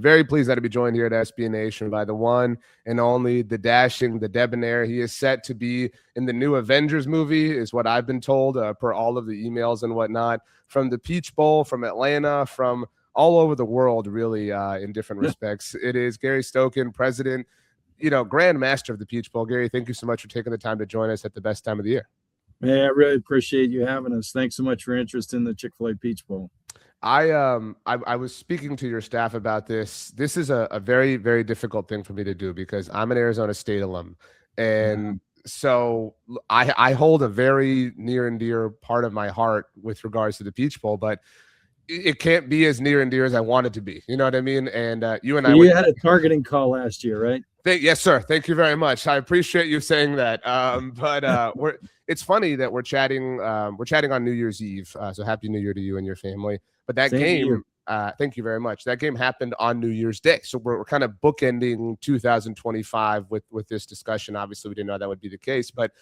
Very pleased that to be joined here at SB Nation by the one and only, the dashing, the debonair. He is set to be in the new Avengers movie, is what I've been told, per all of the emails and whatnot, from the Peach Bowl, from Atlanta, from all over the world, really, in different respects. It is Gary Stokan, president, Grand Master of the Peach Bowl. Gary, thank you so much for taking the time to join us at the best time of the year. Man, I really appreciate you having us. Thanks so much for your interest in the Chick-fil-A Peach Bowl. I was speaking to your staff about this. This is a very, very difficult thing for me to do because I'm an Arizona State alum. And so I hold a very near and dear part of my heart with regards to the Peach Bowl, but it can't be as near and dear as I want it to be. You know what I mean? And you and I had a targeting call last year, right? Yes, sir. Thank you very much. I appreciate you saying that. But it's funny that we're chatting on New Year's Eve. So happy New Year to you and your family. But that game, thank you very much. That game happened on New Year's Day. So we're kind of bookending 2025 with this discussion. Obviously, we didn't know that would be the case. But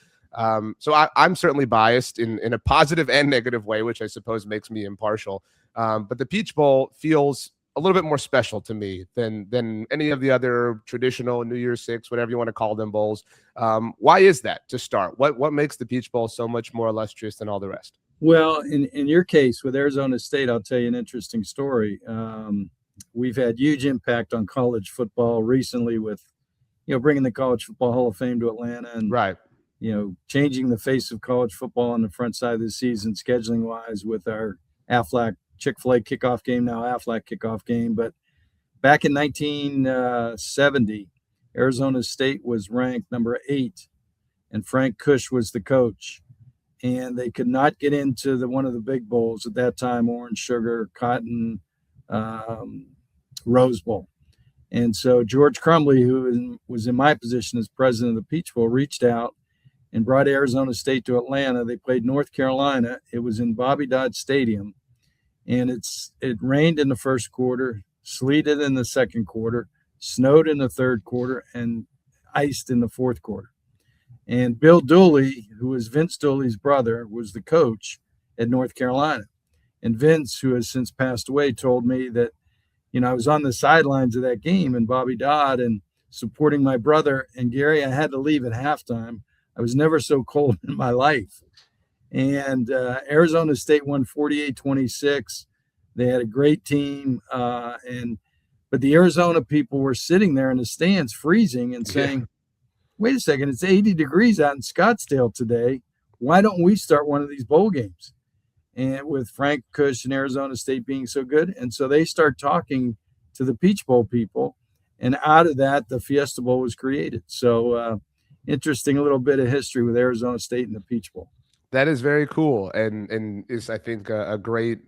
so I'm certainly biased in a positive and negative way, which I suppose makes me impartial. But the Peach Bowl feels a little bit more special to me than any of the other traditional New Year's Six, whatever you want to call them, bowls. Why is that, to start? What makes the Peach Bowl so much more illustrious than all the rest? Well, in your case with Arizona State, I'll tell you an interesting story. We've had huge impact on college football recently with, bringing the College Football Hall of Fame to Atlanta and, right, changing the face of college football on the front side of the season, scheduling wise, with our Aflac Chick-fil-A kickoff game, now Aflac kickoff game. But back in 1970, Arizona State was ranked number 8, and Frank Kush was the coach. And they could not get into one of the big bowls at that time, Orange Sugar, Cotton, Rose Bowl. And so George Crumbley, who was in my position as president of the Peach Bowl, reached out and brought Arizona State to Atlanta. They played North Carolina. It was in Bobby Dodd Stadium. And it rained in the first quarter, sleeted in the second quarter, snowed in the third quarter, and iced in the fourth quarter. And Bill Dooley, who was Vince Dooley's brother, was the coach at North Carolina. And Vince, who has since passed away, told me that, I was on the sidelines of that game in Bobby Dodd and supporting my brother. And Gary, I had to leave at halftime. I was never so cold in my life. And Arizona State won 48-26. They had a great team. But the Arizona people were sitting there in the stands freezing and saying, wait a second, it's 80 degrees out in Scottsdale today. Why don't we start one of these bowl games? And with Frank Kush and Arizona State being so good. And so they start talking to the Peach Bowl people. And out of that, the Fiesta Bowl was created. So interesting little bit of history with Arizona State and the Peach Bowl. That is very cool, and is, I think, a great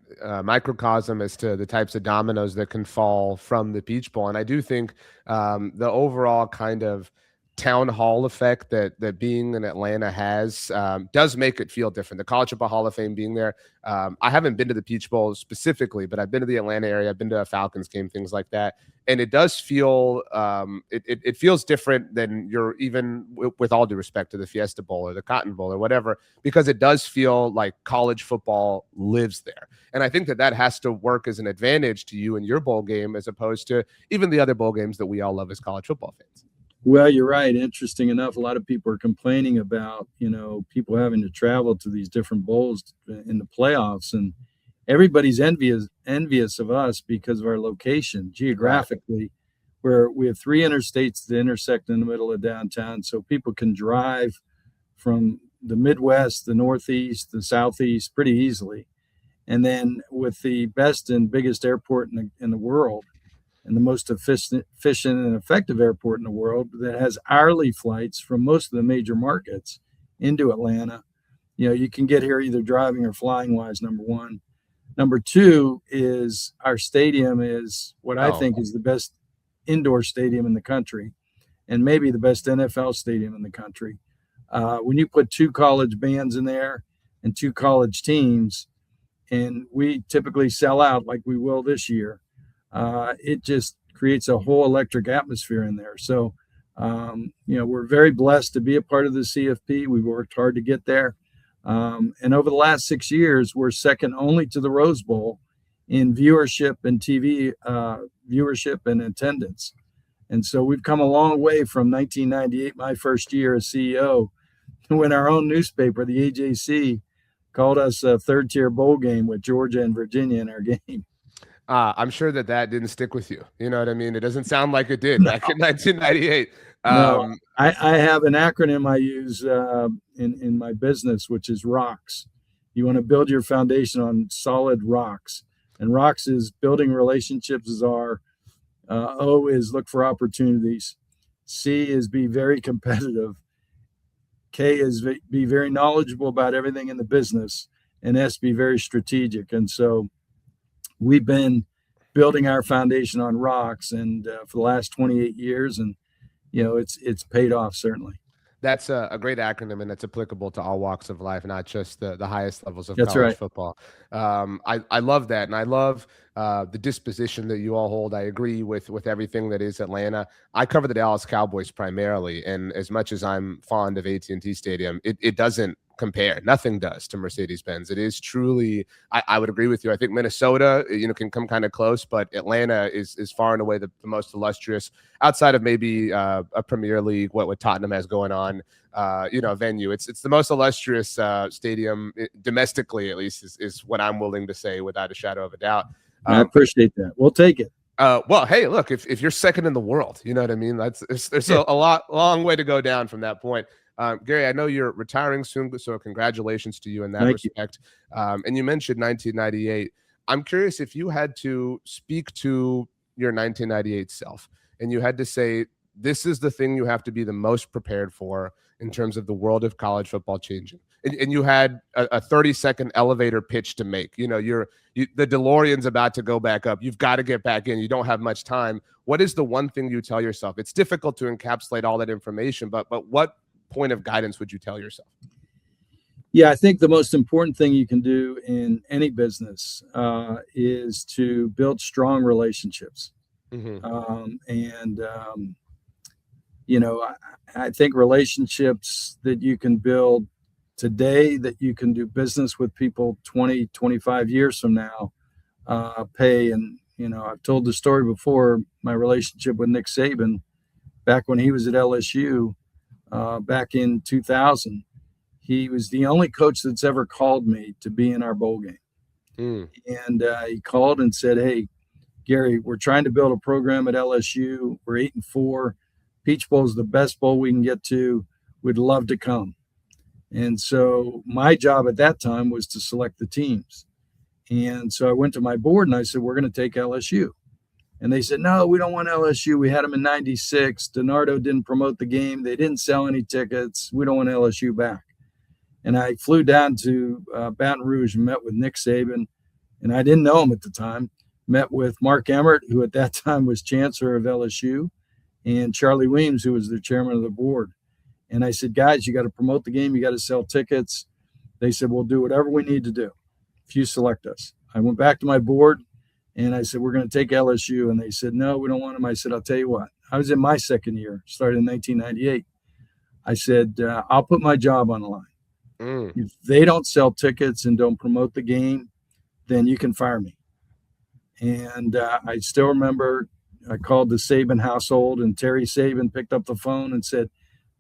microcosm as to the types of dominoes that can fall from the Peach Bowl. And I do think the overall kind of town hall effect that being in Atlanta has does make it feel different. The College Football Hall of Fame being there. I haven't been to the Peach Bowl specifically, but I've been to the Atlanta area. I've been to a Falcons game, things like that. And it does feel it feels different than even with all due respect to the Fiesta Bowl or the Cotton Bowl or whatever, because it does feel like college football lives there. And I think that has to work as an advantage to you in your bowl game as opposed to even the other bowl games that we all love as college football fans. Well, you're right. Interesting enough, a lot of people are complaining about, people having to travel to these different bowls in the playoffs, and everybody's envious of us because of our location geographically, where we have 3 interstates that intersect in the middle of downtown. So people can drive from the Midwest, the Northeast, the Southeast pretty easily. And then with the best and biggest airport in the world, and the most efficient and effective airport in the world that has hourly flights from most of the major markets into Atlanta. You can get here either driving or flying wise, number one. Number two is our stadium is what I think is the best indoor stadium in the country, and maybe the best NFL stadium in the country. When you put 2 college bands in there and 2 college teams, and we typically sell out like we will this year, it just creates a whole electric atmosphere in there. So, we're very blessed to be a part of the CFP. We've worked hard to get there. And over the last 6 years, we're second only to the Rose Bowl in viewership and TV viewership and attendance. And so we've come a long way from 1998, my first year as CEO, when our own newspaper, the AJC, called us a third-tier bowl game with Georgia and Virginia in our game. I'm sure that didn't stick with you. You know what I mean? It doesn't sound like it did back in 1998. No, I have an acronym I use in my business, which is ROCKS. You want to build your foundation on solid rocks. And ROCKS is building relationships is R. O is look for opportunities. C is be very competitive. K is be very knowledgeable about everything in the business. And S, be very strategic. And so we've been building our foundation on rocks and for the last 28 years. And, it's paid off, certainly. That's a great acronym, and it's applicable to all walks of life, not just the highest levels of That's college right. football. I love that, and I love the disposition that you all hold. I agree with everything that is Atlanta. I cover the Dallas Cowboys primarily, and as much as I'm fond of AT&T Stadium, it doesn't compare. Nothing does to Mercedes-Benz. It is truly, I would agree with you. I think Minnesota, can come kind of close, but Atlanta is far and away the most illustrious, outside of maybe a Premier League, what Tottenham has going on, venue. It's the most illustrious stadium domestically, at least, is what I'm willing to say without a shadow of a doubt. I appreciate that. We'll take it. Well, hey, look, if you're second in the world, you know what I mean? There's a long way to go down from that point. Gary, I know you're retiring soon, so congratulations to you in that respect. And you mentioned 1998. I'm curious if you had to speak to your 1998 self and you had to say, this is the thing you have to be the most prepared for in terms of the world of college football changing. And you had a 30-second elevator pitch to make. The DeLorean's about to go back up. You've got to get back in. You don't have much time. What is the one thing you tell yourself? It's difficult to encapsulate all that information, but what point of guidance would you tell yourself? Yeah, I think the most important thing you can do in any business is to build strong relationships. Mm-hmm. I think relationships that you can build today, that you can do business with people 20, 25 years from now, pay. And, I've told the story before, my relationship with Nick Saban back when he was at LSU. Back in 2000, he was the only coach that's ever called me to be in our bowl game. And he called and said, "Hey, Gary, we're trying to build a program at LSU. We're 8-4. Peach Bowl is the best bowl we can get to. We'd love to come." And so my job at that time was to select the teams. And so I went to my board and I said, "We're going to take LSU." And they said, "No, we don't want LSU. We had them in 96. DiNardo didn't promote the game. They didn't sell any tickets. We don't want LSU back." And I flew down to Baton Rouge and met with Nick Saban. And I didn't know him at the time. Met with Mark Emmert, who at that time was chancellor of LSU, and Charlie Weems, who was the chairman of the board. And I said, "Guys, you got to promote the game. You got to sell tickets." They said, "We'll do whatever we need to do if you select us." I went back to my board. And I said, "We're going to take LSU." And they said, "No, we don't want them." I said, "I'll tell you what." I was in my second year, started in 1998. I said, "I'll put my job on the line. If they don't sell tickets and don't promote the game, then you can fire me." And I still remember I called the Saban household, and Terry Saban picked up the phone and said,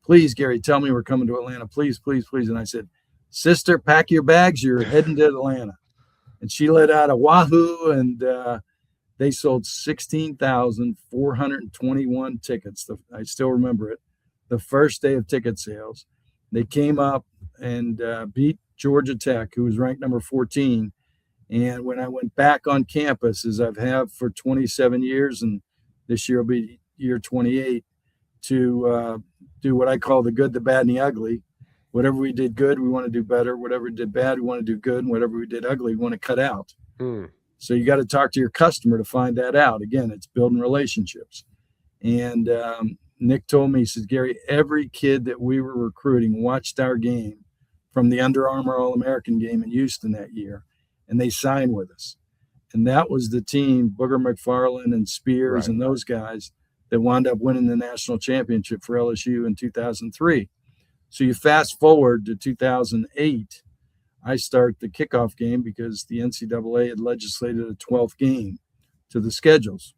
"Please, Gary, tell me we're coming to Atlanta. Please, please, please." And I said, "Sister, pack your bags. You're heading to Atlanta." And she let out a wahoo, and they sold 16,421 tickets. I still remember it. The first day of ticket sales, they came up and beat Georgia Tech, who was ranked number 14. And when I went back on campus, as I've had for 27 years, and this year will be year 28, to do what I call the good, the bad, and the ugly. Whatever we did good, we want to do better. Whatever we did bad, we want to do good. And whatever we did ugly, we want to cut out. So you got to talk to your customer to find that out. Again, it's building relationships. And Nick told me, he says, "Gary, every kid that we were recruiting watched our game from the Under Armour All-American game in Houston that year, and they signed with us." And that was the team, Booger McFarland and Spears and those guys, that wound up winning the national championship for LSU in 2003. So you fast forward to 2008, I start the kickoff game because the NCAA had legislated a 12th game to the schedules.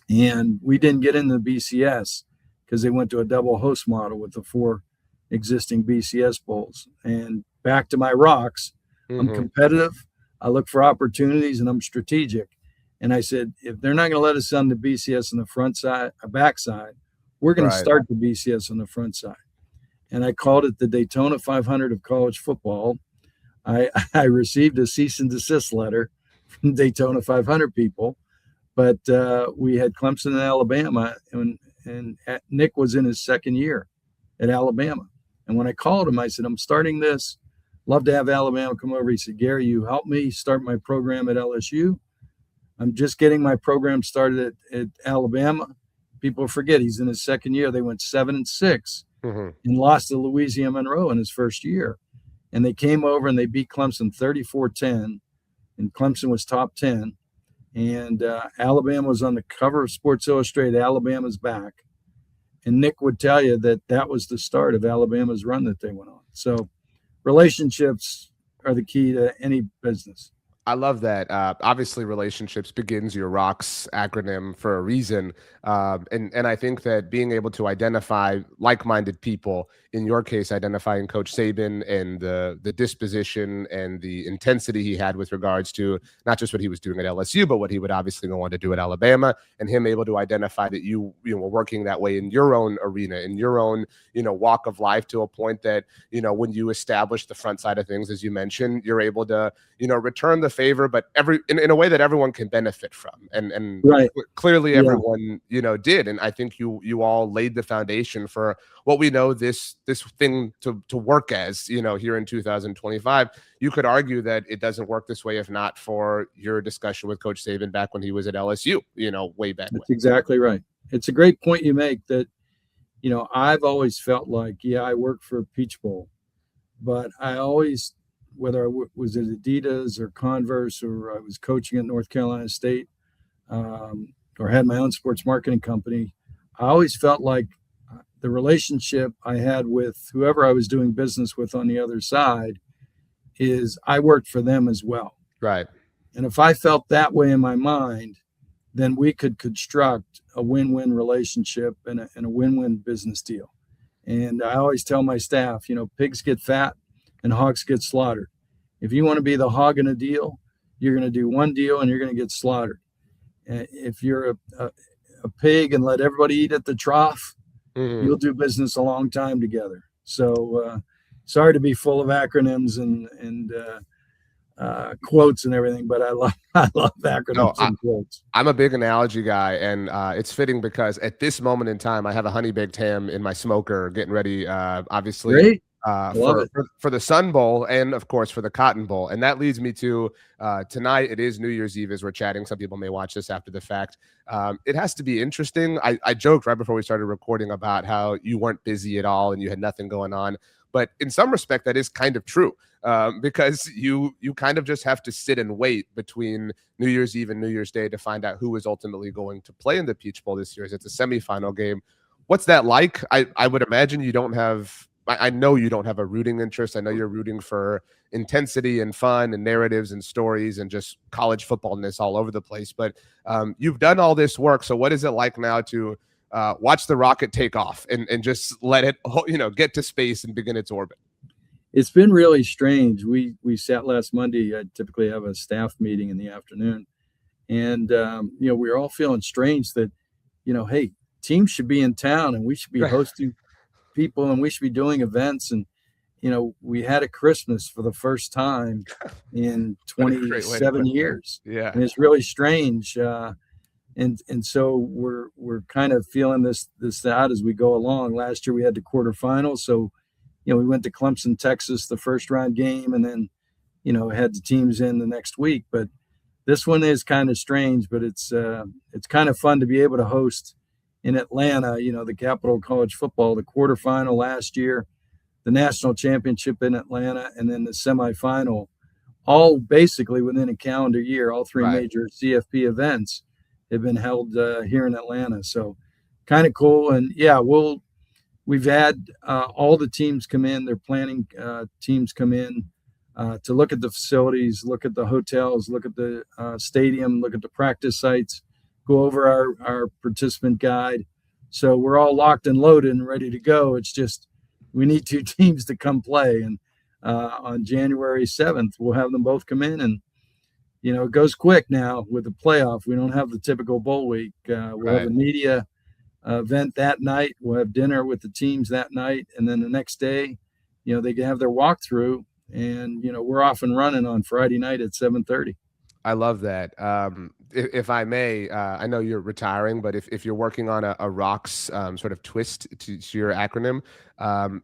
And we didn't get into the BCS because they went to a double host model with the 4 existing BCS bowls. And back to my rocks, I'm competitive, I look for opportunities, and I'm strategic. And I said, if they're not going to let us on the BCS on the front side, back side, we're going to start the BCS on the front side. And I called it the Daytona 500 of college football. I received a cease and desist letter from Daytona 500 people, but we had Clemson and Alabama, and Nick was in his second year at Alabama. And when I called him, I said, I'm starting this. Love to have Alabama come over. He said, Gary, you help me start my program at LSU. I'm just getting my program started at Alabama. People forget he's in his second year. They went 7-6 and lost to Louisiana Monroe in his first year. And they came over and they beat Clemson 34-10, and Clemson was top 10. And Alabama was on the cover of Sports Illustrated, Alabama's back. And Nick would tell you that was the start of Alabama's run that they went on. So relationships are the key to any business. I love that. Obviously, relationships begins your ROCKS acronym for a reason. And I think that being able to identify like-minded people, in your case, identifying Coach Saban and the disposition and the intensity he had with regards to not just what he was doing at LSU, but what he would obviously go on to do at Alabama, and him able to identify that you were working that way in your own arena, in your own, walk of life, to a point that, when you establish the front side of things, as you mentioned, you're able to, return the favor, but in a way that everyone can benefit from. And right. Clearly everyone, did. And I think you all laid the foundation for what we know this thing to work as, here in 2025. You could argue that it doesn't work this way if not for your discussion with Coach Saban back when he was at LSU, way back when. That's exactly right. It's a great point you make that, I've always felt like, I work for Peach Bowl, but I always, whether I was at Adidas or Converse, or I was coaching at North Carolina State, or had my own sports marketing company, I always felt like the relationship I had with whoever I was doing business with on the other side is I worked for them as well. Right. And if I felt that way in my mind, then we could construct a win-win relationship and a win-win business deal. And I always tell my staff, pigs get fat and hogs get slaughtered. If you want to be the hog in a deal, you're going to do one deal and you're going to get slaughtered. If you're a pig and let everybody eat at the trough, you'll do business a long time together. So sorry to be full of acronyms and quotes and everything, but I love acronyms and quotes. I'm a big analogy guy, and it's fitting because at this moment in time, I have a honey baked ham in my smoker, getting ready, obviously. Great. For the Sun Bowl and, of course, for the Cotton Bowl. And that leads me to tonight. It is New Year's Eve as we're chatting. Some people may watch this after the fact. It has to be interesting. I joked right before we started recording about how you weren't busy at all and you had nothing going on. But in some respect, that is kind of true, because you kind of just have to sit and wait between New Year's Eve and New Year's Day to find out who is ultimately going to play in the Peach Bowl this year. It's a semifinal game. What's that like? I would imagine you don't have – I know you don't have a rooting interest. I know you're rooting for intensity and fun and narratives and stories and just college footballness all over the place. But you've done all this work. So what is it like now to watch the rocket take off and just let it, get to space and begin its orbit? It's been really strange. We sat last Monday. I typically have a staff meeting in the afternoon. And, we were all feeling strange that, hey, teams should be in town and we should be hosting people and we should be doing events. And, we had a Christmas for the first time in 27 years. Yeah. And it's really strange. And so we're kind of feeling this out as we go along. Last year we had the quarterfinals. So, we went to Clemson, Texas, the first round game, and then, had the teams in the next week. But this one is kind of strange, but it's kind of fun to be able to host in Atlanta, the capital of college football, the quarterfinal last year, the national championship in Atlanta, and then the semifinal, all basically within a calendar year. All three major CFP events have been held here in Atlanta. So kind of cool. And we've had all the teams come in. They're planning teams come in to look at the facilities, look at the hotels, look at the stadium, look at the practice sites, go over our participant guide. So we're all locked and loaded and ready to go. It's just we need 2 teams to come play. And on January 7th, we'll have them both come in. And, it goes quick now with the playoff. We don't have the typical bowl week. We'll have a media event that night. We'll have dinner with the teams that night. And then the next day, they can have their walkthrough. And, we're off and running on Friday night at 7:30. I love that. If I may, I know you're retiring, but if you're working on a rocks sort of twist to your acronym,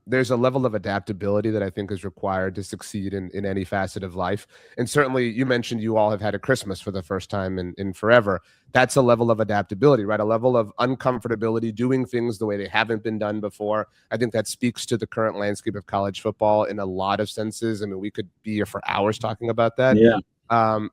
there's a level of adaptability that I think is required to succeed in any facet of life. And certainly you mentioned you all have had a Christmas for the first time in forever. That's a level of adaptability, right? A level of uncomfortability, doing things the way they haven't been done before. I think that speaks to the current landscape of college football in a lot of senses. I mean, we could be here for hours talking about that. Yeah.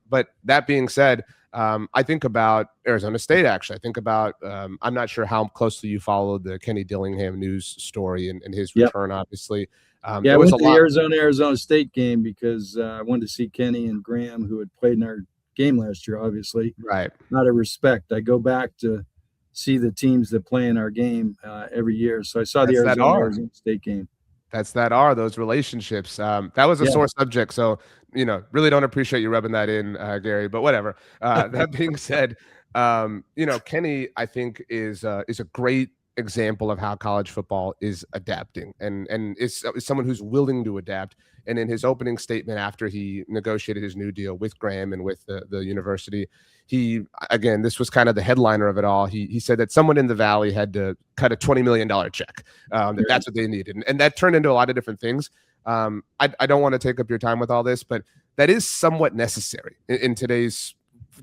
But that being said, I think about Arizona State, actually. I think about, I'm not sure how closely you followed the Kenny Dillingham news story and his return, obviously. I went to the Arizona State game because I wanted to see Kenny and Graham, who had played in our game last year, obviously. Right. Out of respect. I go back to see the teams that play in our game every year. So I saw the Arizona State game. Those relationships. That was a sore subject. So, really don't appreciate you rubbing that in, Gary, but whatever. That being said, Kenny, I think is a great example of how college football is adapting and is someone who's willing to adapt. And in his opening statement after he negotiated his new deal with Graham and with the university, this was kind of the headliner of it all. He said that someone in the Valley had to cut a $20 million check. That's what they needed. And that turned into a lot of different things. I don't want to take up your time with all this, but that is somewhat necessary in today's,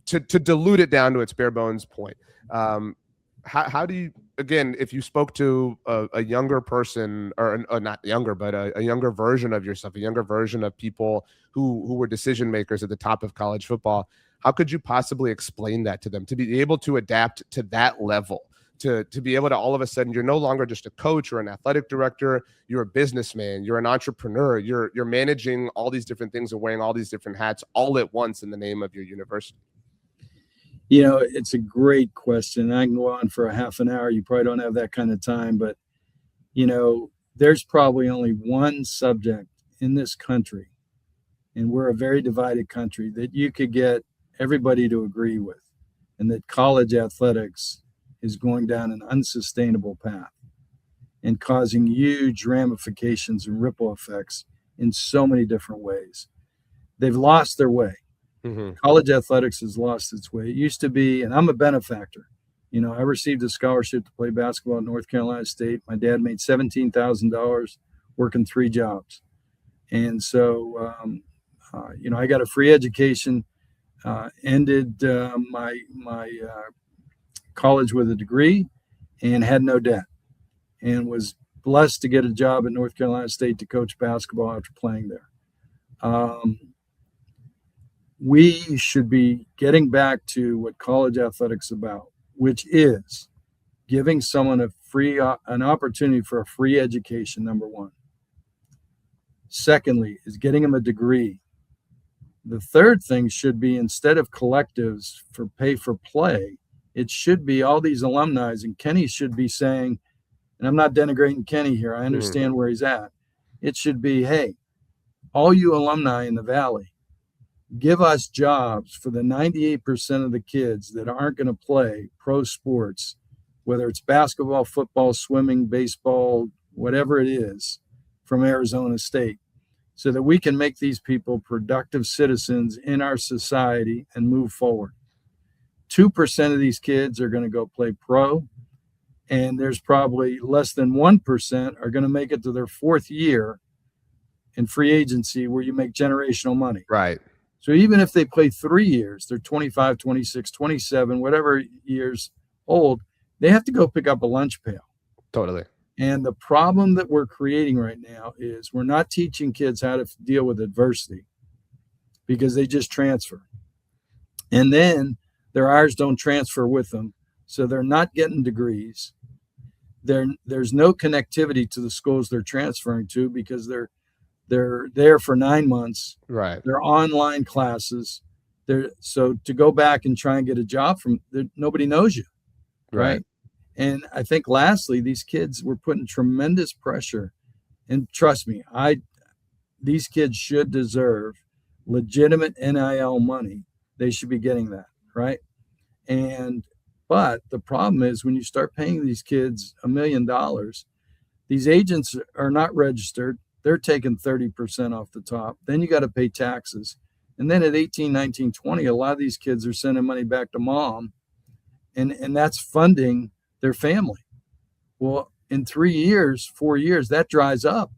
to dilute it down to its bare bones point. How do you, again, if you spoke to a younger person or not younger, but a younger version of yourself, a younger version of people who were decision makers at the top of college football, how could you possibly explain that to them, to be able to adapt to that level, to be able to all of a sudden, you're no longer just a coach or an athletic director, you're a businessman, you're an entrepreneur, you're managing all these different things and wearing all these different hats all at once in the name of your university? It's a great question. I can go on for a half an hour. You probably don't have that kind of time, but there's probably only one subject in this country, and we're a very divided country, that you could get everybody to agree with, and that college athletics is going down an unsustainable path and causing huge ramifications and ripple effects in so many different ways. They've lost their way. Mm-hmm. College athletics has lost its way. It used to be, and I'm a benefactor. I received a scholarship to play basketball at North Carolina State. My dad made $17,000 working 3 jobs. And so, I got a free education, ended my college with a degree and had no debt, and was blessed to get a job at North Carolina State to coach basketball after playing there. We should be getting back to what college athletics is about, which is giving someone an opportunity for a free education, number one. Secondly, is getting them a degree. The third thing should be, instead of collectives for pay for play, it should be all these alumni, and Kenny should be saying, and I'm not denigrating Kenny here, I understand where he's at. It should be, hey, all you alumni in the Valley, give us jobs for the 98% of the kids that aren't going to play pro sports, whether it's basketball, football, swimming, baseball, whatever it is, from Arizona State, so that we can make these people productive citizens in our society and move forward. 2% of these kids are going to go play pro, and there's probably less than 1% are going to make it to their 4th year in free agency, where you make generational money. Right. So even if they play 3 years, they're 25, 26, 27, whatever years old, they have to go pick up a lunch pail. Totally. And the problem that we're creating right now is we're not teaching kids how to deal with adversity, because they just transfer. And then their hours don't transfer with them. So they're not getting degrees. There's no connectivity to the schools they're transferring to, because they're They're there for 9 months. Right. They're online classes. So to go back and try and get a job nobody knows you, Right. right? And I think lastly, these kids were putting tremendous pressure. And trust me, these kids should deserve legitimate NIL money. They should be getting that, right? But the problem is when you start paying these kids $1 million, these agents are not registered. They're taking 30% off the top. Then you got to pay taxes. And then at 18, 19, 20, a lot of these kids are sending money back to mom, and that's funding their family. Well, in 3 years, 4 years, that dries up.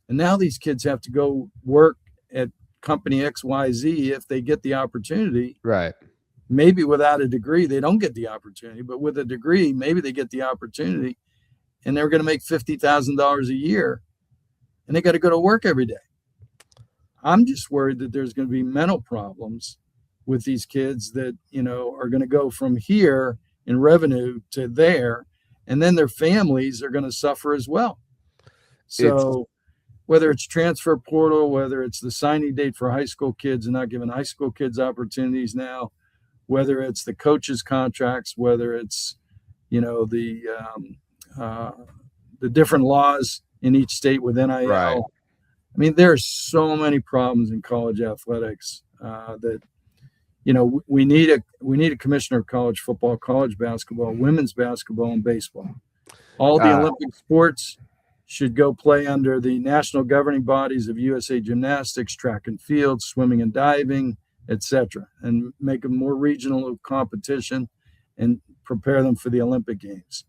And now these kids have to go work at company XYZ if they get the opportunity. Right. Maybe without a degree, they don't get the opportunity, but with a degree, maybe they get the opportunity, and they're going to make $50,000 a year, and they got to go to work every day. I'm just worried that there's going to be mental problems with these kids that, are going to go from here in revenue to there, and then their families are going to suffer as well. So whether it's transfer portal, whether it's the signing date for high school kids and not giving high school kids opportunities now, whether it's the coaches' contracts, whether it's, the different laws in each state with NIL. Right. I mean, there are so many problems in college athletics that, we need a commissioner of college football, college basketball, women's basketball, and baseball. All the Olympic sports should go play under the national governing bodies of USA Gymnastics, track and field, swimming and diving, etc., and make them more regional competition and prepare them for the Olympic Games.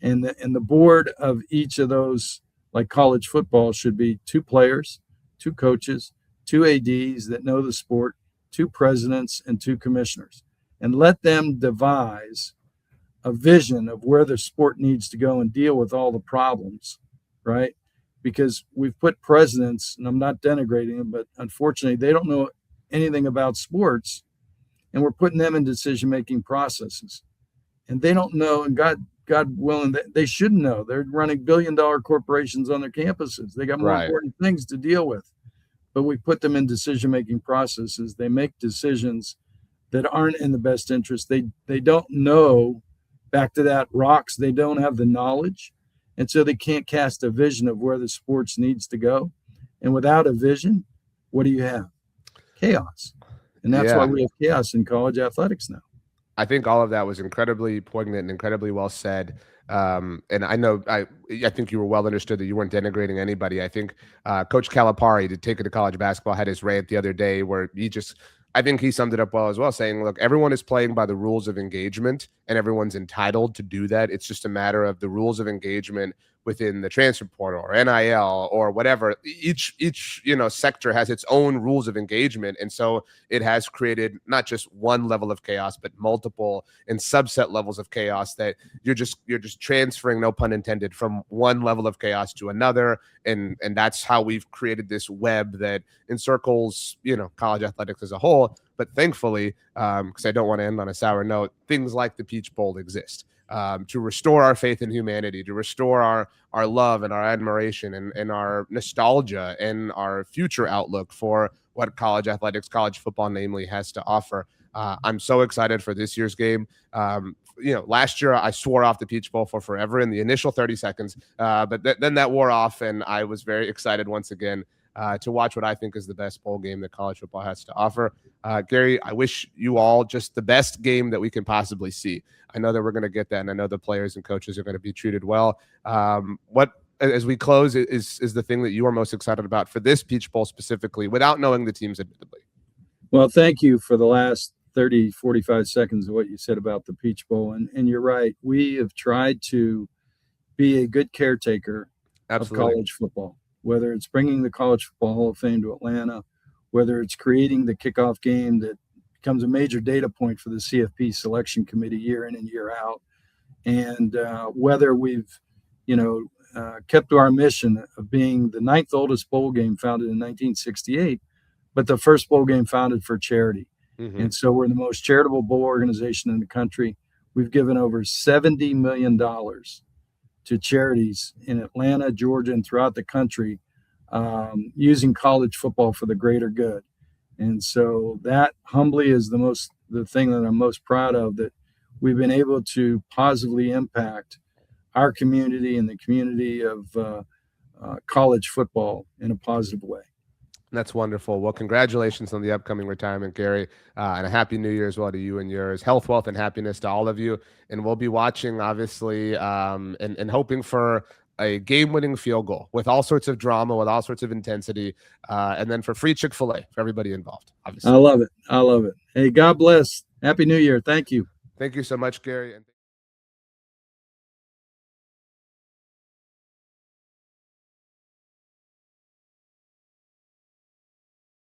And the board of each of those, like college football, should be 2 players, 2 coaches, 2 ADs that know the sport, 2 presidents, and 2 commissioners, and let them devise a vision of where the sport needs to go and deal with all the problems, right? Because we've put presidents, and I'm not denigrating them, but unfortunately, they don't know anything about sports, and we're putting them in decision-making processes. And they don't know, and God willing, they should know. They're running billion-dollar corporations on their campuses. They got more important things to deal with. But we put them in decision-making processes. They make decisions that aren't in the best interest. They don't know, back to that, rocks. They don't have the knowledge. And so they can't cast a vision of where the sports needs to go. And without a vision, what do you have? Chaos. And that's why we have chaos in college athletics now. I think all of that was incredibly poignant and incredibly well said. And I know I think you were well understood that you weren't denigrating anybody. I think Coach Calipari, to take it to college basketball, had his rant the other day where I think he summed it up well as well, saying, look, everyone is playing by the rules of engagement and everyone's entitled to do that. It's just a matter of the rules of engagement within the transfer portal or NIL or whatever. Each sector has its own rules of engagement. And so it has created not just one level of chaos, but multiple and subset levels of chaos that you're just transferring, no pun intended, from one level of chaos to another. And that's how we've created this web that encircles, college athletics as a whole. But thankfully, because I don't want to end on a sour note, things like the Peach Bowl exist. To restore our faith in humanity, to restore our love and our admiration and our nostalgia and our future outlook for what college athletics, college football namely, has to offer. I'm so excited for this year's game. Last year I swore off the Peach Bowl for forever in the initial 30 seconds, but then that wore off, and I was very excited once again to watch what I think is the best bowl game that college football has to offer. Gary, I wish you all just the best game that we can possibly see. I know that we're going to get that, and I know the players and coaches are going to be treated well. What, as we close, is the thing that you are most excited about for this Peach Bowl specifically, without knowing the teams admittedly? Well, thank you for the last 30, 45 seconds of what you said about the Peach Bowl. And you're right. We have tried to be a good caretaker of college football, whether it's bringing the College Football Hall of Fame to Atlanta, whether it's creating the kickoff game that becomes a major data point for the CFP selection committee year in and year out, and whether we've, kept to our mission of being the 9th oldest bowl game founded in 1968, but the first bowl game founded for charity. Mm-hmm. And so we're the most charitable bowl organization in the country. We've given over $70 million to charities in Atlanta, Georgia, and throughout the country using college football for the greater good. And so that humbly is the thing that I'm most proud of, that we've been able to positively impact our community and the community of college football in a positive way. That's wonderful. Well, congratulations on the upcoming retirement, Gary, and a happy New Year as well to you and yours. Health, wealth, and happiness to all of you. And we'll be watching, obviously, and hoping for a game-winning field goal with all sorts of drama, with all sorts of intensity, and then for free Chick-fil-A for everybody involved, obviously. I love it. I love it. Hey, God bless. Happy New Year. Thank you. Thank you so much, Gary.